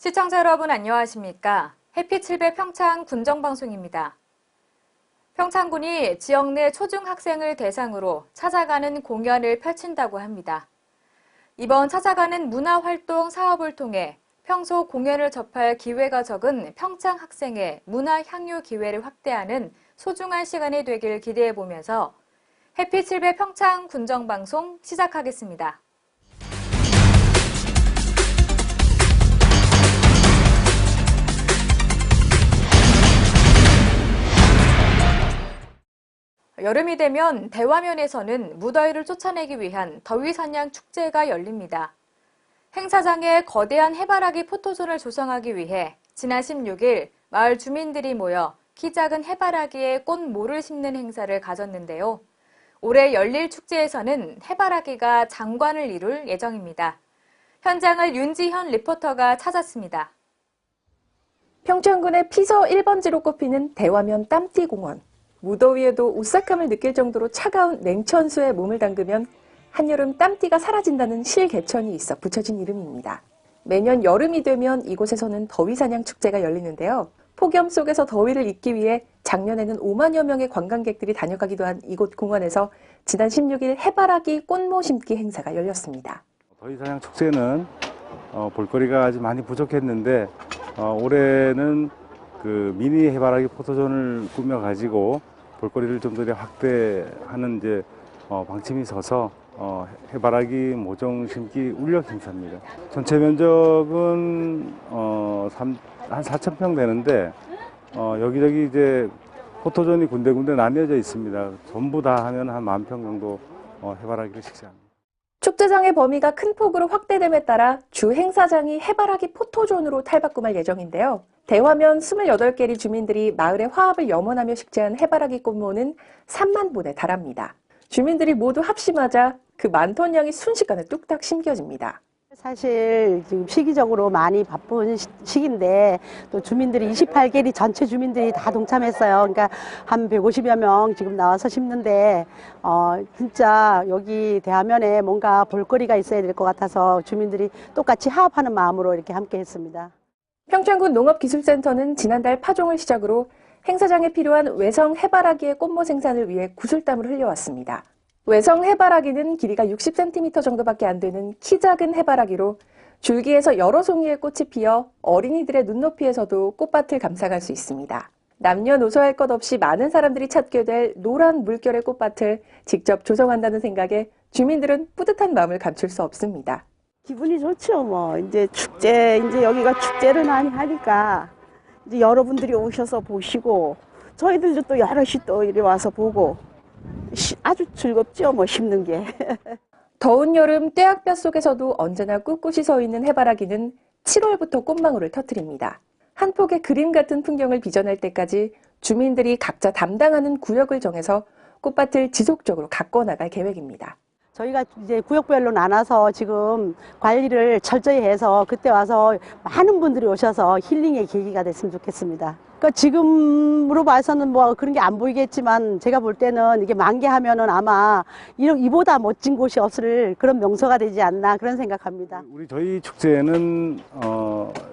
시청자 여러분 안녕하십니까? 해피7배 평창 군정방송입니다. 평창군이 지역 내 초중학생을 대상으로 찾아가는 공연을 펼친다고 합니다. 이번 찾아가는 문화활동 사업을 통해 평소 공연을 접할 기회가 적은 평창 학생의 문화 향유 기회를 확대하는 소중한 시간이 되길 기대해보면서 해피7배 평창 군정방송 시작하겠습니다. 여름이 되면 대화면에서는 무더위를 쫓아내기 위한 더위사냥 축제가 열립니다. 행사장에 거대한 해바라기 포토존을 조성하기 위해 지난 16일 마을 주민들이 모여 키 작은 해바라기에 꽃모를 심는 행사를 가졌는데요. 올해 열릴 축제에서는 해바라기가 장관을 이룰 예정입니다. 현장을 윤지현 리포터가 찾았습니다. 평창군의 피서 1번지로 꼽히는 대화면 땀띠공원. 무더위에도 오싹함을 느낄 정도로 차가운 냉천수에 몸을 담그면 한여름 땀띠가 사라진다는 실개천이 있어 붙여진 이름입니다. 매년 여름이 되면 이곳에서는 더위사냥 축제가 열리는데요. 폭염 속에서 더위를 잊기 위해 작년에는 5만여 명의 관광객들이 다녀가기도 한 이곳 공원에서 지난 16일 해바라기 꽃모 심기 행사가 열렸습니다. 더위사냥 축제는 볼거리가 아주 많이 부족했는데 올해는 그 미니 해바라기 포토존을 꾸며가지고 볼거리를 좀 더 확대하는 방침이 서서 해바라기 모종 심기 울력 행사입니다. 전체 면적은 한 4,000평 되는데 여기저기 포토존이 군데군데 나뉘어져 있습니다. 전부 다 하면 한 10,000평 정도 해바라기를 식재합니다. 축제장의 범위가 큰 폭으로 확대됨에 따라 주 행사장이 해바라기 포토존으로 탈바꿈할 예정인데요. 대화면 28개리 주민들이 마을의 화합을 염원하며 식재한 해바라기 꽃모는 3만 본에 달합니다. 주민들이 모두 합심하자 그 많던 양이 순식간에 뚝딱 심겨집니다. 사실 지금 시기적으로 많이 바쁜 시기인데 또 주민들이 28개리 전체 주민들이 다 동참했어요. 그러니까 한 150여 명 지금 나와서 심는데 진짜 여기 대화면에 뭔가 볼거리가 있어야 될 것 같아서 주민들이 똑같이 화합하는 마음으로 이렇게 함께 했습니다. 평창군 농업기술센터는 지난달 파종을 시작으로 행사장에 필요한 외성 해바라기의 꽃모 생산을 위해 구슬땀을 흘려왔습니다. 외성 해바라기는 길이가 60cm 정도밖에 안 되는 키 작은 해바라기로 줄기에서 여러 송이의 꽃이 피어 어린이들의 눈높이에서도 꽃밭을 감상할 수 있습니다. 남녀노소 할 것 없이 많은 사람들이 찾게 될 노란 물결의 꽃밭을 직접 조성한다는 생각에 주민들은 뿌듯한 마음을 감출 수 없습니다. 기분이 좋죠. 이제 여기가 축제를 많이 하니까 이제 여러분들이 오셔서 보시고 저희들도 또 여럿이 또 이리 와서 보고 아주 즐겁죠, 심는 게. 더운 여름 떼약볕 속에서도 언제나 꿋꿋이 서 있는 해바라기는 7월부터 꽃망울을 터뜨립니다. 한 폭의 그림 같은 풍경을 빚어낼 때까지 주민들이 각자 담당하는 구역을 정해서 꽃밭을 지속적으로 가꿔 나갈 계획입니다. 저희가 이제 구역별로 나눠서 지금 관리를 철저히 해서 그때 와서 많은 분들이 오셔서 힐링의 계기가 됐으면 좋겠습니다. 그러니까 지금으로 봐서는 그런 게 안 보이겠지만 제가 볼 때는 이게 만개하면은 아마 이보다 멋진 곳이 없을 그런 명소가 되지 않나 그런 생각합니다. 저희 축제는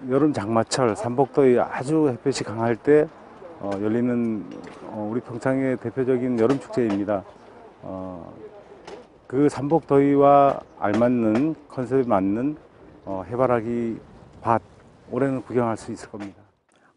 여름 장마철 삼복더위 아주 햇볕이 강할 때 열리는 우리 평창의 대표적인 여름 축제입니다. 그 삼복더위와 알맞는 컨셉에 맞는 해바라기 밭 올해는 구경할 수 있을 겁니다.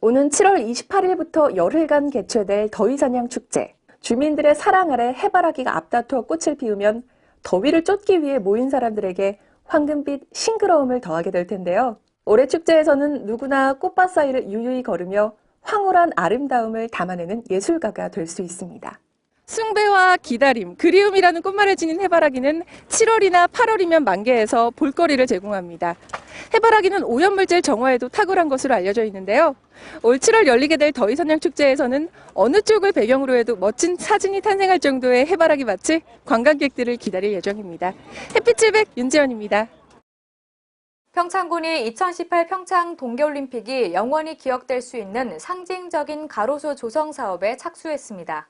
오는 7월 28일부터 열흘간 개최될 더위사냥 축제. 주민들의 사랑 아래 해바라기가 앞다투어 꽃을 피우면 더위를 쫓기 위해 모인 사람들에게 황금빛 싱그러움을 더하게 될 텐데요. 올해 축제에서는 누구나 꽃밭 사이를 유유히 걸으며 황홀한 아름다움을 담아내는 예술가가 될 수 있습니다. 숭배와 기다림, 그리움이라는 꽃말을 지닌 해바라기는 7월이나 8월이면 만개해서 볼거리를 제공합니다. 해바라기는 오염물질 정화에도 탁월한 것으로 알려져 있는데요. 올 7월 열리게 될 더위사냥 축제에서는 어느 쪽을 배경으로 해도 멋진 사진이 탄생할 정도의 해바라기 밭이 관광객들을 기다릴 예정입니다. 해피7배 윤지연입니다. 평창군이 2018 평창 동계올림픽이 영원히 기억될 수 있는 상징적인 가로수 조성 사업에 착수했습니다.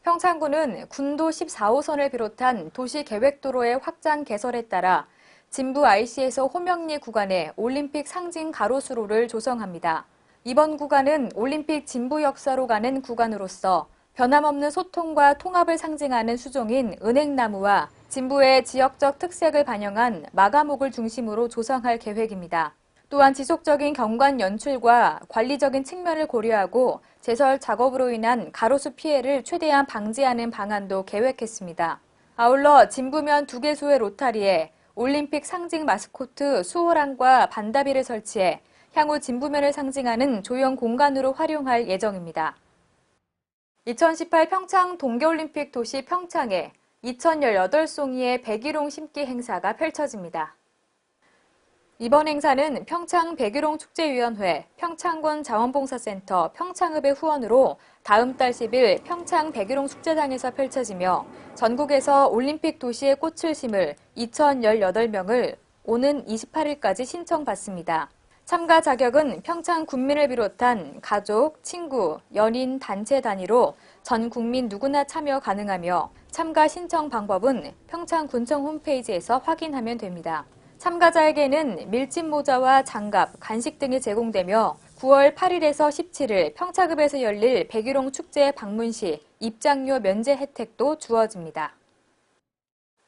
평창군은 군도 14호선을 비롯한 도시계획도로의 확장 개설에 따라 진부 IC에서 호명리 구간에 올림픽 상징 가로수로를 조성합니다. 이번 구간은 올림픽 진부 역사로 가는 구간으로서 변함없는 소통과 통합을 상징하는 수종인 은행나무와 진부의 지역적 특색을 반영한 마가목을 중심으로 조성할 계획입니다. 또한 지속적인 경관 연출과 관리적인 측면을 고려하고 제설 작업으로 인한 가로수 피해를 최대한 방지하는 방안도 계획했습니다. 아울러 진부면 2개소의 로타리에 올림픽 상징 마스코트 수호랑과 반다비를 설치해 향후 진부면을 상징하는 조형 공간으로 활용할 예정입니다. 2018 평창 동계올림픽 도시 평창에 2018송이의 백일홍 심기 행사가 펼쳐집니다. 이번 행사는 평창 백일홍 축제위원회, 평창권 자원봉사센터, 평창읍의 후원으로 다음 달 10일 평창 백일홍 축제장에서 펼쳐지며 전국에서 올림픽 도시의 꽃을 심을 2018명을 오는 28일까지 신청받습니다. 참가 자격은 평창 군민을 비롯한 가족, 친구, 연인, 단체 단위로 전 국민 누구나 참여 가능하며 참가 신청 방법은 평창군청 홈페이지에서 확인하면 됩니다. 참가자에게는 밀짚 모자와 장갑, 간식 등이 제공되며 9월 8일에서 17일 평창읍에서 열릴 백일홍 축제 방문 시 입장료 면제 혜택도 주어집니다.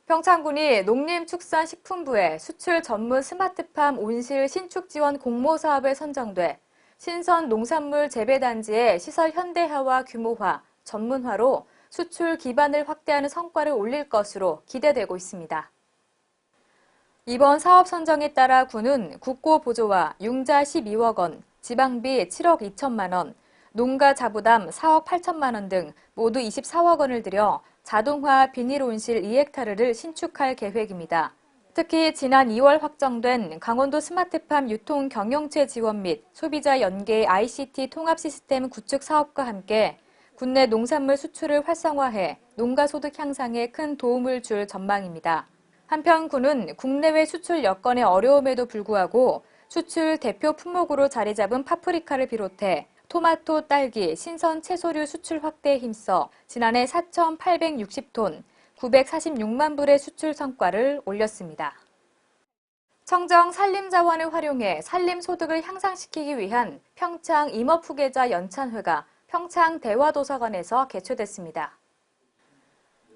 평창군이 농림축산식품부에 수출 전문 스마트팜 온실 신축 지원 공모 사업에 선정돼 신선 농산물 재배단지의 시설 현대화와 규모화, 전문화로 수출 기반을 확대하는 성과를 올릴 것으로 기대되고 있습니다. 이번 사업 선정에 따라 군은 국고 보조와 융자 12억 원, 지방비 7억 2천만 원, 농가 자부담 4억 8천만 원 등 모두 24억 원을 들여 자동화 비닐 온실 2헥타르를 신축할 계획입니다. 특히 지난 2월 확정된 강원도 스마트팜 유통 경영체 지원 및 소비자 연계 ICT 통합 시스템 구축 사업과 함께 국내 농산물 수출을 활성화해 농가 소득 향상에 큰 도움을 줄 전망입니다. 한편 군은 국내외 수출 여건의 어려움에도 불구하고 수출 대표 품목으로 자리 잡은 파프리카를 비롯해 토마토, 딸기, 신선 채소류 수출 확대에 힘써 지난해 4,860톤, 946만 불의 수출 성과를 올렸습니다. 청정 산림자원을 활용해 산림소득을 향상시키기 위한 평창 임업후계자 연찬회가 평창 대화도서관에서 개최됐습니다.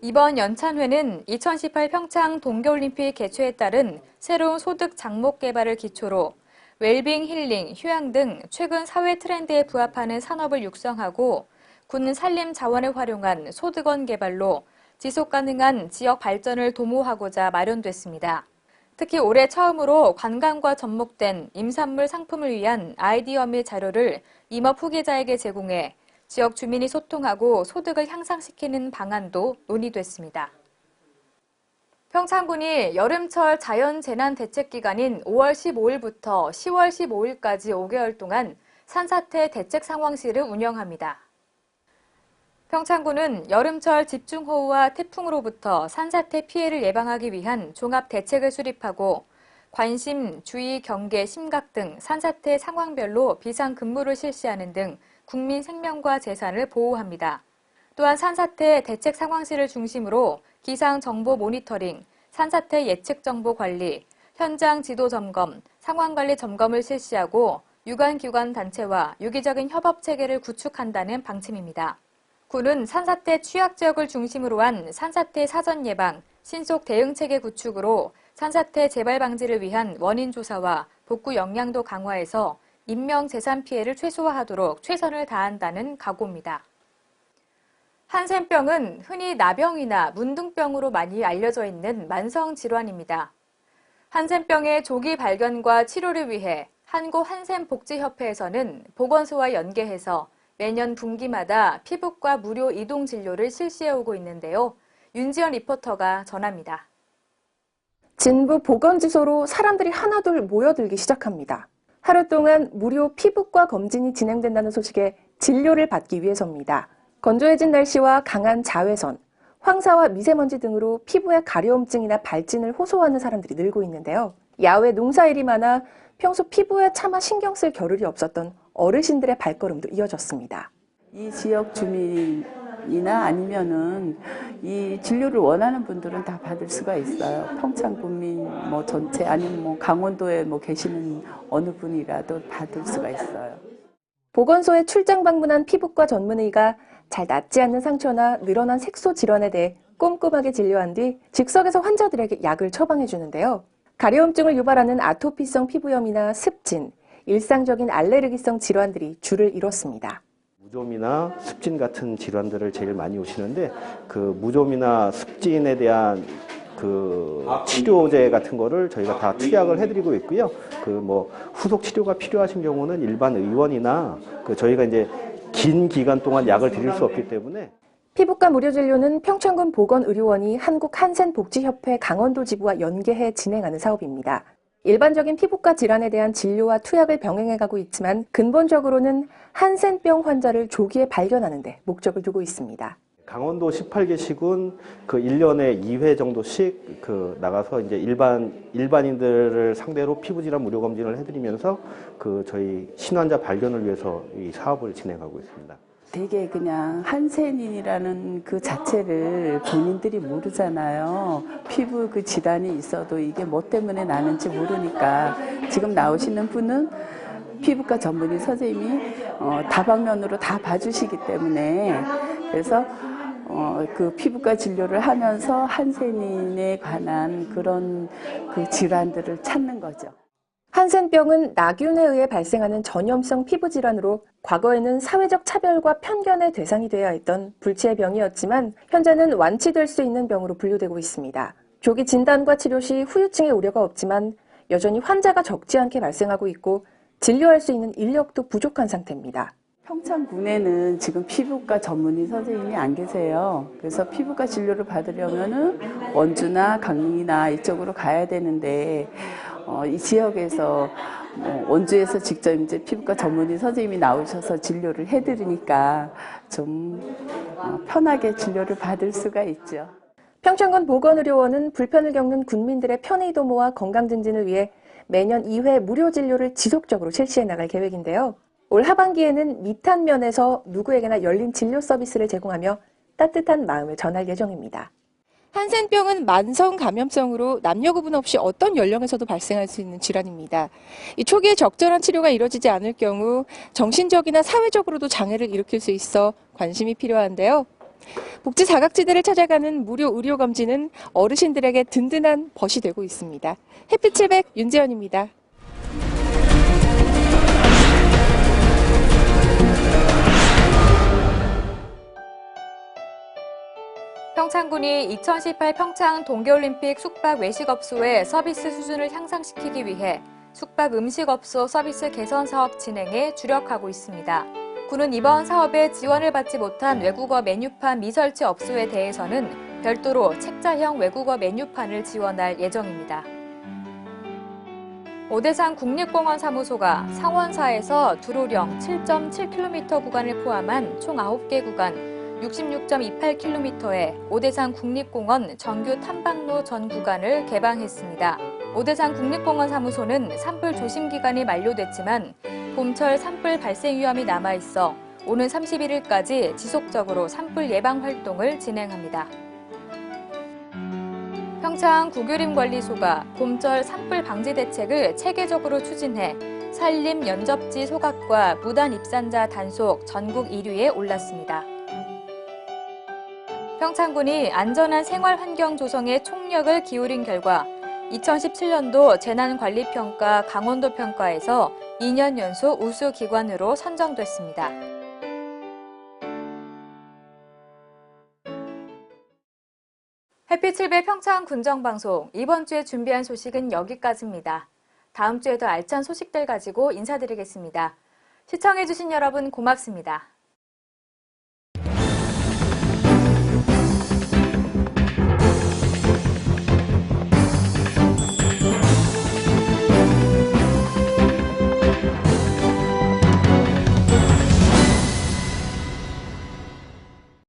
이번 연찬회는 2018 평창 동계올림픽 개최에 따른 새로운 소득 장목 개발을 기초로 웰빙, 힐링, 휴양 등 최근 사회 트렌드에 부합하는 산업을 육성하고 군 산림 자원을 활용한 소득원 개발로 지속 가능한 지역 발전을 도모하고자 마련됐습니다. 특히 올해 처음으로 관광과 접목된 임산물 상품을 위한 아이디어 및 자료를 임업 후계자에게 제공해 지역 주민이 소통하고 소득을 향상시키는 방안도 논의됐습니다. 평창군이 여름철 자연재난대책기간인 5월 15일부터 10월 15일까지 5개월 동안 산사태 대책상황실을 운영합니다. 평창군은 여름철 집중호우와 태풍으로부터 산사태 피해를 예방하기 위한 종합대책을 수립하고 관심, 주의, 경계, 심각 등 산사태 상황별로 비상근무를 실시하는 등 국민 생명과 재산을 보호합니다. 또한 산사태 대책 상황실을 중심으로 기상 정보 모니터링, 산사태 예측 정보 관리, 현장 지도 점검, 상황 관리 점검을 실시하고 유관기관 단체와 유기적인 협업 체계를 구축한다는 방침입니다. 군은 산사태 취약 지역을 중심으로 한 산사태 사전 예방, 신속 대응 체계 구축으로 산사태 재발 방지를 위한 원인 조사와 복구 역량도 강화해서 인명 재산 피해를 최소화하도록 최선을 다한다는 각오입니다. 한센병은 흔히 나병이나 문둥병으로 많이 알려져 있는 만성 질환입니다. 한센병의 조기 발견과 치료를 위해 한국한센복지협회에서는 보건소와 연계해서 매년 분기마다 피부과 무료 이동 진료를 실시해오고 있는데요. 윤지연 리포터가 전합니다. 진부 보건지소로 사람들이 하나둘 모여들기 시작합니다. 하루 동안 무료 피부과 검진이 진행된다는 소식에 진료를 받기 위해서입니다. 건조해진 날씨와 강한 자외선, 황사와 미세먼지 등으로 피부에 가려움증이나 발진을 호소하는 사람들이 늘고 있는데요. 야외 농사일이 많아 평소 피부에 차마 신경 쓸 겨를이 없었던 어르신들의 발걸음도 이어졌습니다. 이 지역 주민 이나 아니면은 이 진료를 원하는 분들은 다 받을 수가 있어요. 평창 군민 뭐 전체 아니면 뭐 강원도에 뭐 계시는 어느 분이라도 받을 수가 있어요. 보건소에 출장 방문한 피부과 전문의가 잘 낫지 않는 상처나 늘어난 색소 질환에 대해 꼼꼼하게 진료한 뒤 즉석에서 환자들에게 약을 처방해 주는데요. 가려움증을 유발하는 아토피성 피부염이나 습진, 일상적인 알레르기성 질환들이 줄을 이뤘습니다. 무좀이나 습진 같은 질환들을 제일 많이 오시는데 그 무좀이나 습진에 대한 그 치료제 같은 거를 저희가 다 투약을 해드리고 있고요. 그 뭐 후속 치료가 필요하신 경우는 일반 의원이나 그 저희가 이제 긴 기간 동안 약을 드릴 수 없기 때문에 피부과 무료 진료는 평창군 보건의료원이 한국한센복지협회 강원도 지부와 연계해 진행하는 사업입니다. 일반적인 피부과 질환에 대한 진료와 투약을 병행해가고 있지만 근본적으로는 한센병 환자를 조기에 발견하는 데 목적을 두고 있습니다. 강원도 18개 시군 그 1년에 2회 정도씩 그 나가서 이제 일반인들을 상대로 피부질환 무료 검진을 해드리면서 그 저희 신환자 발견을 위해서 이 사업을 진행하고 있습니다. 되게 그냥 한센인이라는 그 자체를 본인들이 모르잖아요. 피부 그 질환이 있어도 이게 뭐 때문에 나는지 모르니까 지금 나오시는 분은 피부과 전문의 선생님이 다방면으로 다 봐주시기 때문에 그래서 그 피부과 진료를 하면서 한센인에 관한 그런 그 질환들을 찾는 거죠. 한센병은 나균에 의해 발생하는 전염성 피부 질환으로 과거에는 사회적 차별과 편견의 대상이 되어야 했던 불치의 병이었지만 현재는 완치될 수 있는 병으로 분류되고 있습니다. 조기 진단과 치료 시 후유증의 우려가 없지만 여전히 환자가 적지 않게 발생하고 있고 진료할 수 있는 인력도 부족한 상태입니다. 평창군에는 지금 피부과 전문의 선생님이 안 계세요. 그래서 피부과 진료를 받으려면은 원주나 강릉이나 이쪽으로 가야 되는데 이 지역에서 원주에서 직접 이제 피부과 전문의 선생님이 나오셔서 진료를 해드리니까 좀 편하게 진료를 받을 수가 있죠. 평창군 보건의료원은 불편을 겪는 군민들의 편의 도모와 건강 증진을 위해 매년 2회 무료 진료를 지속적으로 실시해 나갈 계획인데요. 올 하반기에는 미탄면에서 누구에게나 열린 진료 서비스를 제공하며 따뜻한 마음을 전할 예정입니다. 한센병은 만성 감염성으로 남녀 구분 없이 어떤 연령에서도 발생할 수 있는 질환입니다. 이 초기에 적절한 치료가 이루어지지 않을 경우 정신적이나 사회적으로도 장애를 일으킬 수 있어 관심이 필요한데요. 복지 사각지대를 찾아가는 무료 의료 검진은 어르신들에게 든든한 벗이 되고 있습니다. 햇빛 700 윤재현입니다. 평창군이 2018 평창 동계올림픽 숙박 외식업소의 서비스 수준을 향상시키기 위해 숙박 음식업소 서비스 개선 사업 진행에 주력하고 있습니다. 군은 이번 사업에 지원을 받지 못한 외국어 메뉴판 미설치 업소에 대해서는 별도로 책자형 외국어 메뉴판을 지원할 예정입니다. 오대산 국립공원 사무소가 상원사에서 두로령 7.7km 구간을 포함한 총 9개 구간 66.28km의 오대산 국립공원 정규 탐방로 전 구간을 개방했습니다. 오대산 국립공원 사무소는 산불 조심 기간이 만료됐지만 봄철 산불 발생 위험이 남아있어 오는 31일까지 지속적으로 산불 예방 활동을 진행합니다. 평창 국유림관리소가 봄철 산불 방지 대책을 체계적으로 추진해 산림 연접지 소각과 무단 입산자 단속 전국 1위에 올랐습니다. 평창군이 안전한 생활 환경 조성에 총력을 기울인 결과 2017년도 재난관리평가 강원도 평가에서 2년 연속 우수 기관으로 선정됐습니다. 햇빛 7배 평창 군정방송 이번 주에 준비한 소식은 여기까지입니다. 다음 주에도 알찬 소식들 가지고 인사드리겠습니다. 시청해주신 여러분 고맙습니다.